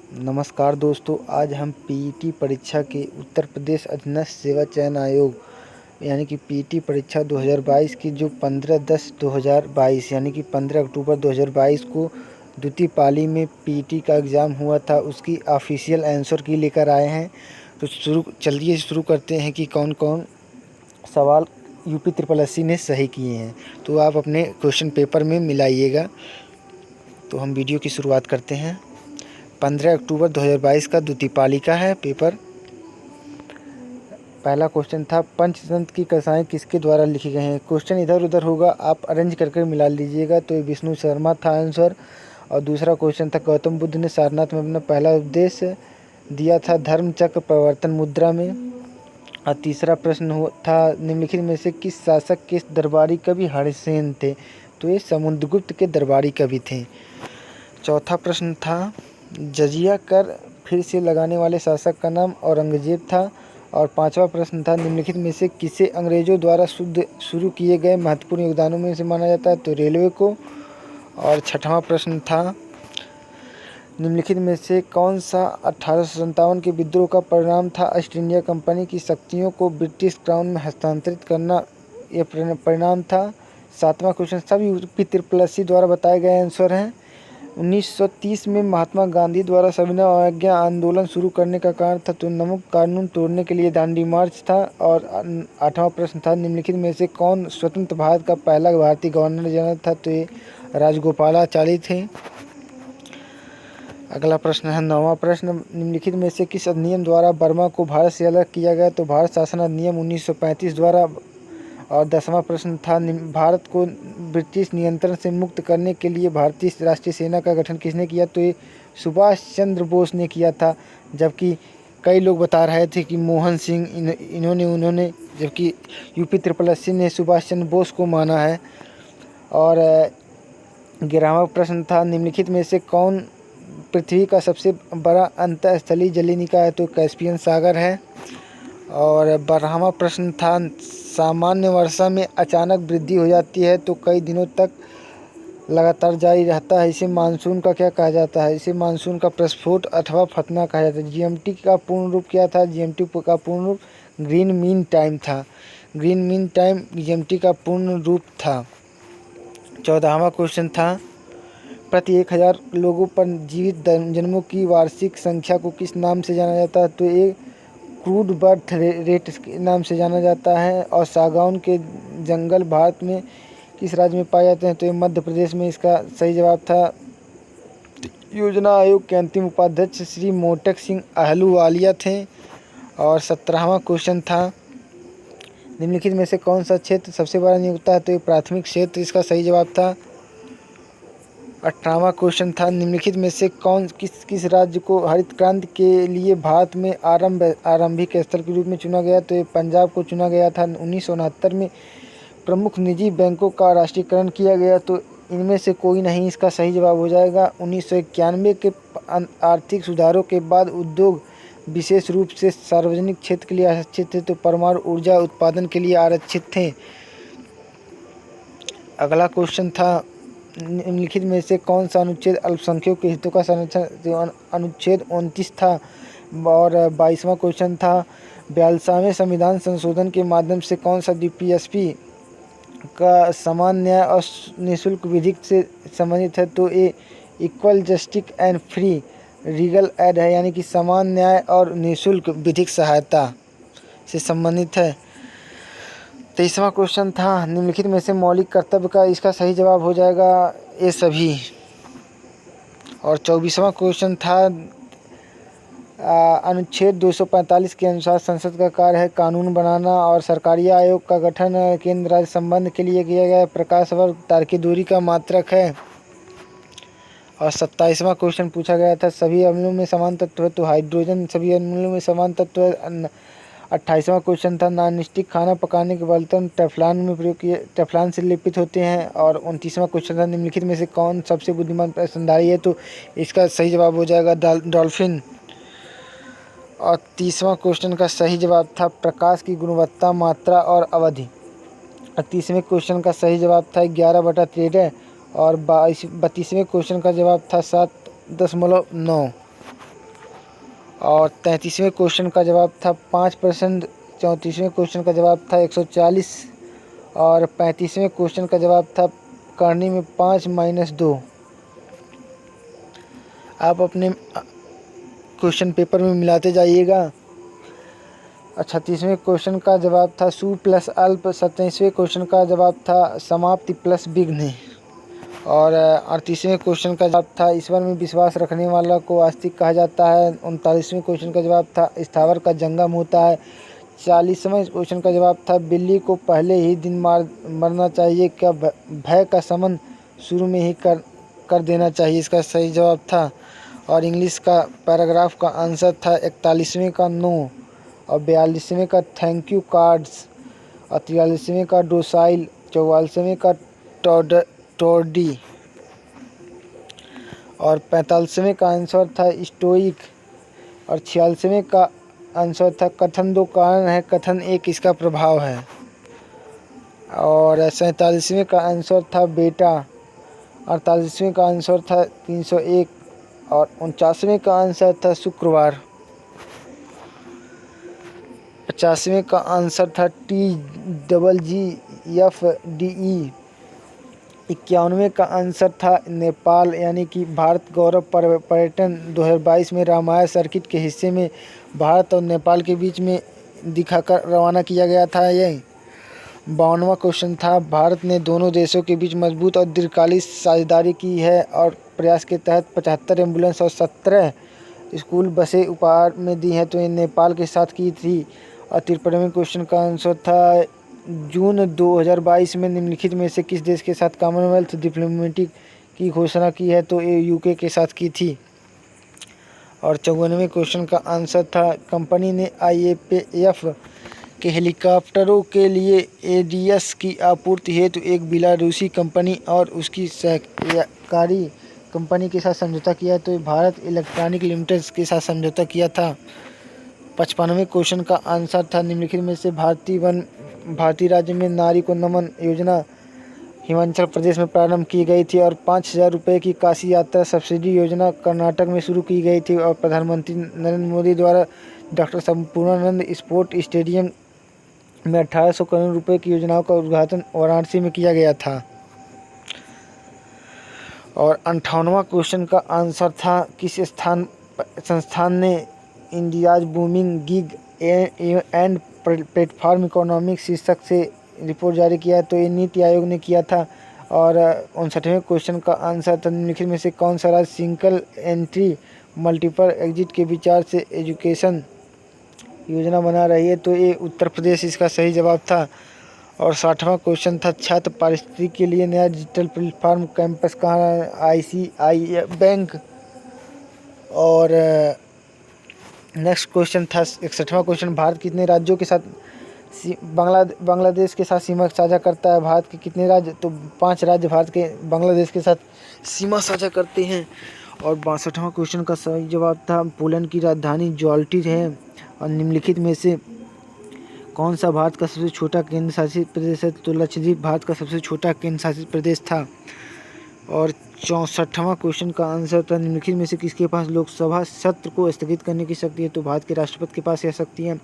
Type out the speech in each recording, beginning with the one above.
नमस्कार दोस्तों, आज हम पीईटी परीक्षा के उत्तर प्रदेश अधीनस्थ सेवा चयन आयोग यानी कि पीईटी परीक्षा 2022 की जो 15/10/2022 यानी कि 15 अक्टूबर 2022 को द्वितीय पाली में पीईटी का एग्ज़ाम हुआ था, उसकी ऑफिशियल आंसर की लेकर आए हैं। तो चलिए शुरू करते हैं कि कौन कौन सवाल यूपी ट्रिपल एससी ने सही किए हैं। तो आप अपने क्वेश्चन पेपर में मिलाइएगा। तो हम वीडियो की शुरुआत करते हैं। 15 अक्टूबर 2022 का द्वितीय पाली का है पेपर। पहला क्वेश्चन था, पंचतंत्र की कथाएं किसके द्वारा लिखी गई हैं। क्वेश्चन इधर उधर होगा, आप अरेंज करके मिला लीजिएगा। तो विष्णु शर्मा था आंसर। और दूसरा क्वेश्चन था, गौतम बुद्ध ने सारनाथ में अपना पहला उपदेश दिया था धर्म चक्र प्रवर्तन मुद्रा में। और तीसरा प्रश्न था, निम्नलिखित में से किस शासक के दरबारी कवि हरिसेन थे। तो ये समुद्रगुप्त के दरबारी कवि थे। चौथा प्रश्न था, जजिया कर फिर से लगाने वाले शासक का नाम औरंगजेब था। और पांचवा प्रश्न था, निम्नलिखित में से किसे अंग्रेजों द्वारा शुरू किए गए महत्वपूर्ण योगदानों में से माना जाता है। तो रेलवे को। और छठवां प्रश्न था, निम्नलिखित में से कौन सा 1857 के विद्रोह का परिणाम था। ईस्ट इंडिया कंपनी की शक्तियों को ब्रिटिश क्राउन में हस्तांतरित करना यह परिणाम था। सातवां क्वेश्चन, सभी यूपी ट्रिपल एससी द्वारा बताए गए आंसर हैं। 1930 में महात्मा गांधी द्वारा सविनय अवज्ञा आंदोलन शुरू करने का कारण था। तो नमक कानून तोड़ने के लिए दांडी मार्च था। और आठवां प्रश्न था, निम्नलिखित में से कौन स्वतंत्र भारत का पहला भारतीय गवर्नर जनरल था। तो ये राजगोपालाचारी थे। अगला प्रश्न है नौवां प्रश्न, निम्नलिखित में से किस अधिनियम द्वारा बर्मा को भारत से अलग किया गया। तो भारत शासन अधिनियम 1935 द्वारा। और 10वां प्रश्न था, भारत को ब्रिटिश नियंत्रण से मुक्त करने के लिए भारतीय राष्ट्रीय सेना का गठन किसने किया। तो ये सुभाष चंद्र बोस ने किया था। जबकि कई लोग बता रहे थे कि मोहन सिंह उन्होंने जबकि यूपी ट्रिपल एससी ने सुभाष चंद्र बोस को माना है। और 11वां प्रश्न था, निम्नलिखित में से कौन पृथ्वी का सबसे बड़ा अंतःस्थलीय जलीय निकाय है। तो कैस्पियन सागर है। और 12वां प्रश्न था, सामान्य वर्षा में अचानक वृद्धि हो जाती है तो कई दिनों तक लगातार जारी रहता है, इसे मानसून का क्या कहा जाता है। इसे मानसून का प्रस्फोट अथवा फतना कहा जाता है। जीएमटी का पूर्ण रूप क्या था। जीएमटी का पूर्ण रूप ग्रीन मीन टाइम था। ग्रीन मीन टाइम जीएमटी का पूर्ण रूप था। 14वां क्वेश्चन था, प्रति 1000 लोगों पर जीवित जन्मों की वार्षिक संख्या को किस नाम से जाना जाता है। तो ये क्रूड बर्थ रेट के नाम से जाना जाता है। और सागौन के जंगल भारत में किस राज्य में पाए जाते हैं। तो ये मध्य प्रदेश में इसका सही जवाब था। योजना आयोग के अंतिम उपाध्यक्ष श्री मोटक सिंह अहलूवालिया थे। और 17वां क्वेश्चन था, निम्नलिखित में से कौन सा क्षेत्र सबसे बड़ा नहीं होता है। तो ये प्राथमिक क्षेत्र इसका सही जवाब था। 18वां क्वेश्चन था, निम्नलिखित में से किस राज्य को हरित क्रांति के लिए भारत में आरंभिक स्थल के रूप में चुना गया। तो ये पंजाब को चुना गया था। 1969 में प्रमुख निजी बैंकों का राष्ट्रीयकरण किया गया। तो इनमें से कोई नहीं इसका सही जवाब हो जाएगा। 1991 के आर्थिक सुधारों के बाद उद्योग विशेष रूप से सार्वजनिक क्षेत्र के लिए आरक्षित थे। तो परमाणु ऊर्जा उत्पादन के लिए आरक्षित थे। अगला क्वेश्चन था, निम्नलिखित में से कौन सा अनुच्छेद अल्पसंख्यकों के हितों का संरक्षण। अनुच्छेद 29 था। और 22वां क्वेश्चन था, 42वें संविधान संशोधन के माध्यम से कौन सा डीपीएसपी का समान न्याय और निःशुल्क विधिक से संबंधित है। तो ये equal justice and free legal aid है, यानी कि समान न्याय और निःशुल्क विधिक सहायता से संबंधित है। 23वां क्वेश्चन था, निम्नलिखित में से मौलिक कर्तव्य का इसका सही जवाब हो जाएगा ये सभी। और 24वां क्वेश्चन था, अनुच्छेद 245 के अनुसार संसद का कार्य है कानून बनाना और सरकारी आयोग का गठन केंद्र राज्य संबंध के लिए किया गया। प्रकाश वर्ग तार्किक दूरी का मात्रक है। और 27वां क्वेश्चन पूछा गया था, सभी अम्लों में समान तत्व है। तो हाइड्रोजन सभी अम्लों में समान तत्व है। 28वां क्वेश्चन था, नॉन स्टिक खाना पकाने के बर्तन टेफ्लॉन से लेपित होते हैं। और 29वां क्वेश्चन था, निम्नलिखित में से कौन सबसे बुद्धिमान स्तनधारी है। तो इसका सही जवाब हो जाएगा डॉल्फिन। और 30वां क्वेश्चन का सही जवाब था प्रकाश की गुणवत्ता, मात्रा और अवधि। 38वें क्वेश्चन का सही जवाब था 11/13। और 32वें क्वेश्चन का जवाब था 7.9। और 33वें क्वेश्चन का जवाब था 5%। 34वें क्वेश्चन का जवाब था 140। और 35वें क्वेश्चन का जवाब था करनी में 5-2। आप अपने क्वेश्चन पेपर में मिलाते जाइएगा। 36वें क्वेश्चन का जवाब था सु प्लस अल्प। 27वें क्वेश्चन का जवाब था समाप्ति प्लस विघ्न। और 38वें क्वेश्चन का जवाब था ईश्वर में विश्वास रखने वाला को आस्तिक कहा जाता है। 39वें क्वेश्चन का जवाब था स्थावर का जंगम होता है। 40वें क्वेश्चन का जवाब था बिल्ली को पहले ही दिन मरना चाहिए, क्या भय का शमन शुरू में ही कर देना चाहिए, इसका सही जवाब था। और इंग्लिश का पैराग्राफ का आंसर था 41वें का नो। और 42वें का थैंक यू कार्ड्स। और 43वें का डोसाइल। 44वें का टोडी। और 45वें का आंसर था स्टोइक। और 46वें का आंसर था कथन दो कारण है, कथन एक इसका प्रभाव है। और 47वें का आंसर था बेटा। 48वें का आंसर था 301। और 49वें का आंसर था शुक्रवार। 50वें का आंसर था TGGFDE। 51वें का आंसर था नेपाल, यानी कि भारत गौरव पर्यटन 2022 में रामायण सर्किट के हिस्से में भारत और नेपाल के बीच में दिखाकर रवाना किया गया था। यह 52वां क्वेश्चन था भारत ने दोनों देशों के बीच मजबूत और दीर्घकालिक साझेदारी की है और प्रयास के तहत 75 एम्बुलेंस और 17 स्कूल बसें उपहार में दी हैं, तो ये नेपाल के साथ की थी। और 53वें क्वेश्चन का आंसर था जून 2022 में निम्नलिखित में से किस देश के साथ कॉमनवेल्थ डिप्लोमेटी की घोषणा की है, तो ये यूके के साथ की थी। और 54वें क्वेश्चन का आंसर था कंपनी ने IAPF के हेलीकॉप्टरों के लिए ADS की आपूर्ति हेतु एक बेलारूसी कंपनी और उसकी सहकारी कंपनी के साथ समझौता किया है, तो ये भारत इलेक्ट्रॉनिक लिमिटेड के साथ समझौता किया था। 55वें क्वेश्चन का आंसर था निम्नलिखित में से भारतीय राज्य में नारी को नमन योजना हिमाचल प्रदेश में प्रारंभ की गई थी। और 5,000 रुपये की काशी यात्रा सब्सिडी योजना कर्नाटक में शुरू की गई थी। और प्रधानमंत्री नरेंद्र मोदी द्वारा डॉक्टर संपूर्णानंद स्पोर्ट स्टेडियम में 1800 करोड़ रुपए की योजनाओं का उद्घाटन वाराणसी में किया गया था। और 58वां क्वेश्चन का आंसर था किस संस्थान ने India's booming gig and platform economic शीर्षक से रिपोर्ट जारी किया है, तो ये नीति आयोग ने किया था। और 59वें क्वेश्चन का आंसर था निम्नलिखित में से कौन सा राज्य सिंगल एंट्री मल्टीपल एग्जिट के विचार से एजुकेशन योजना बना रही है, तो ये उत्तर प्रदेश इसका सही जवाब था। और 60वां क्वेश्चन था छात्र पारिस्थितिकी के लिए नया डिजिटल प्लेटफॉर्म कैंपस कहाँ है, ICICI बैंक। और नेक्स्ट क्वेश्चन था 61वां क्वेश्चन भारत कितने राज्यों के साथ बांग्लादेश के साथ सीमा साझा करता है, भारत के कितने राज्य, तो 5 राज्य भारत के बांग्लादेश के साथ सीमा साझा करते हैं। और 62वां क्वेश्चन का सही जवाब था पोलैंड की राजधानी जॉल्टी है। और निम्नलिखित में से कौन सा भारत का सबसे छोटा केंद्र शासित प्रदेश है, तो लक्षद्वीप भारत का सबसे छोटा केंद्र शासित प्रदेश था। और 64वां क्वेश्चन का आंसर था निम्नलिखित में से किसके पास लोकसभा सत्र को स्थगित करने की शक्ति है, तो भारत के राष्ट्रपति के पास यह शक्ति है।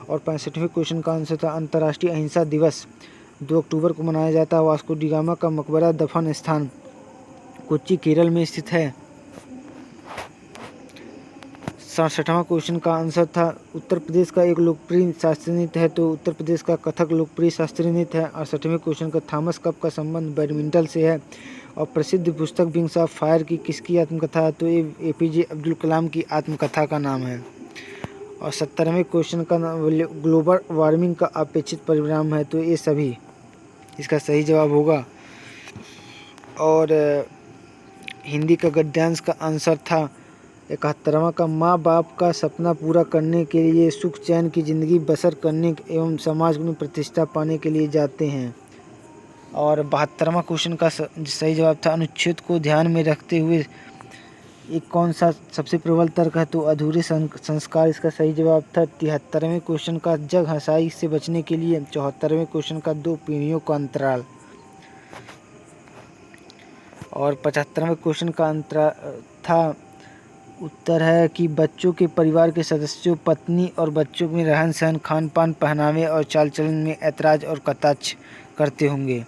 और 65वें क्वेश्चन का आंसर था अंतर्राष्ट्रीय अहिंसा दिवस 2 अक्टूबर को मनाया जाता है। वास्को डी गामा का मकबरा दफन स्थान कोच्चि केरल में स्थित है। 67वां क्वेश्चन का आंसर था उत्तर प्रदेश का एक लोकप्रिय शास्त्रीय नृत्य है, तो उत्तर प्रदेश का कथक लोकप्रिय शास्त्रीय नृत्य है। 68वें क्वेश्चन का थॉमस कप का संबंध बैडमिंटन से है। और प्रसिद्ध पुस्तक विंग्स ऑफ फायर की किसकी आत्मकथा है, तो ये APJ अब्दुल कलाम की आत्मकथा का नाम है। और 70वें क्वेश्चन का ग्लोबल वार्मिंग का अपेक्षित परिणाम है, तो ये सभी इसका सही जवाब होगा। और हिंदी का गद्यांश का आंसर था 71वां का माँ बाप का सपना पूरा करने के लिए सुख चैन की ज़िंदगी बसर करने एवं समाज में प्रतिष्ठा पाने के लिए जाते हैं। और 72वां क्वेश्चन का सही जवाब था अनुच्छेद को ध्यान में रखते हुए एक कौन सा सबसे प्रबल तर्क है, तो अधूरे संस्कार इसका सही जवाब था। 73वें क्वेश्चन का जग हंसाई से बचने के लिए। 74वें क्वेश्चन का 2 पीढ़ियों का अंतराल। और 75वें क्वेश्चन का अंतराल था उत्तर है कि बच्चों के परिवार के सदस्यों, पत्नी और बच्चों में रहन सहन, खान पान, पहनावे और चाल चलन में ऐतराज और कटाक्ष करते होंगे।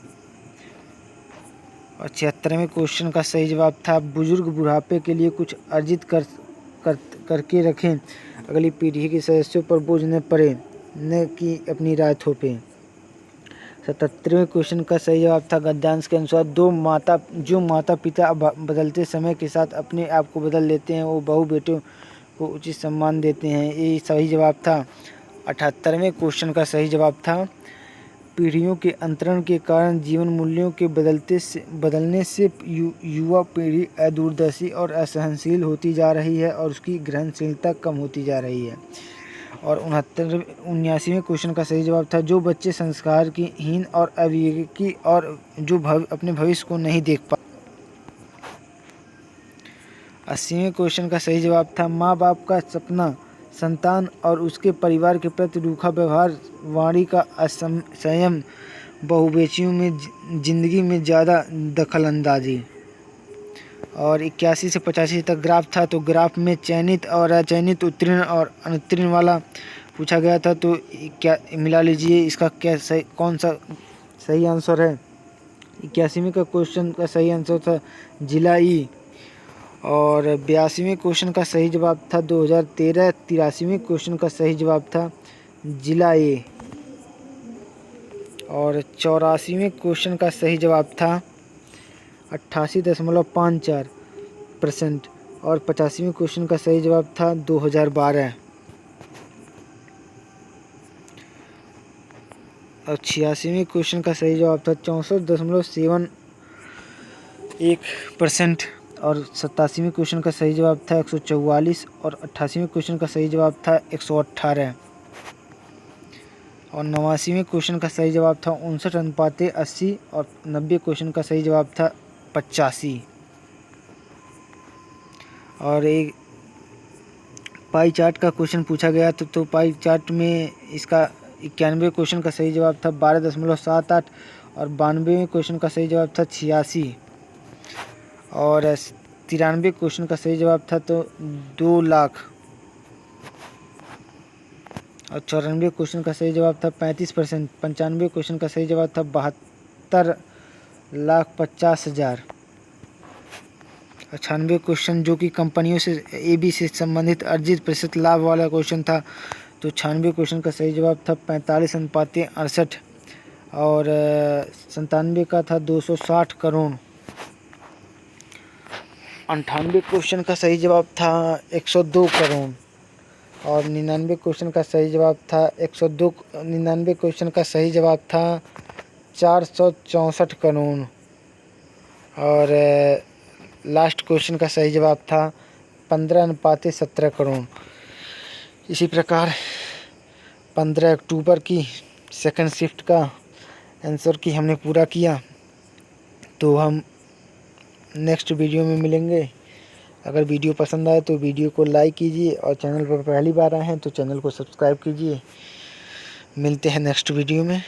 और 76वें क्वेश्चन का सही जवाब था बुजुर्ग बुढ़ापे के लिए कुछ अर्जित करके रखें, अगली पीढ़ी के सदस्यों पर बोझ न पड़े, न कि अपनी राय थोपे। 77वें क्वेश्चन का सही जवाब था गद्यांश के अनुसार जो माता पिता बदलते समय के साथ अपने आप को बदल लेते हैं वो बहू बेटों को उचित सम्मान देते हैं, ये सही जवाब था। 78वें क्वेश्चन का सही जवाब था पीढ़ियों के अंतरण के कारण जीवन मूल्यों के बदलने से युवा पीढ़ी अदूरदर्शी और असहनशील होती जा रही है और उसकी ग्रहणशीलता कम होती जा रही है। और 79वें क्वेश्चन का सही जवाब था जो बच्चे संस्कार की हीन और अविवेकी और जो अपने भविष्य को नहीं देख पा। 80वें क्वेश्चन का सही जवाब था माँ बाप का सपना संतान और उसके परिवार के प्रति रूखा व्यवहार, वाणी का असंयम, बहुबेचियों में जिंदगी में ज़्यादा दखल अंदाजी। और 81 से 85 तक ग्राफ था, तो ग्राफ में चयनित और अचयनित, उत्तीर्ण और अनुत्तीर्ण वाला पूछा गया था। तो क्या मिला लीजिए इसका कौन सा सही आंसर है। 81वें का क्वेश्चन का सही आंसर था जिला ई। और 82वें क्वेश्चन का सही जवाब था 2013। 83वें क्वेश्चन का सही जवाब था जिला ए। और 84वें क्वेश्चन का सही जवाब था 88.54%। और 85वें क्वेश्चन का सही जवाब था 2012। और 86वें क्वेश्चन का सही जवाब था 64.71%। और 87वें क्वेश्चन का सही जवाब था 144। और 88वें क्वेश्चन का सही जवाब था 118। और 89वें क्वेश्चन का सही जवाब था 59.80। और 90 क्वेश्चन का सही जवाब था 85। और एक पाई चार्ट का क्वेश्चन पूछा गया तो पाई चार्ट में इसका 91 क्वेश्चन का सही जवाब था 12.78। और 92वें क्वेश्चन का सही जवाब था 86। और 93 क्वेश्चन का सही जवाब था तो 2 लाख। और 94 क्वेश्चन का सही जवाब था 35%। 95 क्वेश्चन का सही जवाब था 72,50,000। 96 क्वेश्चन जो कि कंपनियों से AB से संबंधित अर्जित प्रतिशत लाभ वाला क्वेश्चन था, तो 96 क्वेश्चन का सही जवाब था 45.68। और 97 का था 260 करोड़। 98 क्वेश्चन का सही जवाब था 102 करोड़। और 99 क्वेश्चन का सही जवाब था 99 क्वेश्चन का सही जवाब था 464 करोड़। और लास्ट क्वेश्चन का सही जवाब था 15.17 करोड़। इसी प्रकार 15 अक्टूबर की सेकंड शिफ्ट का आंसर की हमने पूरा किया। तो हम नेक्स्ट वीडियो में मिलेंगे। अगर वीडियो पसंद आए तो वीडियो को लाइक कीजिए और चैनल पर पहली बार आए हैं तो चैनल को सब्सक्राइब कीजिए। मिलते हैं नेक्स्ट वीडियो में।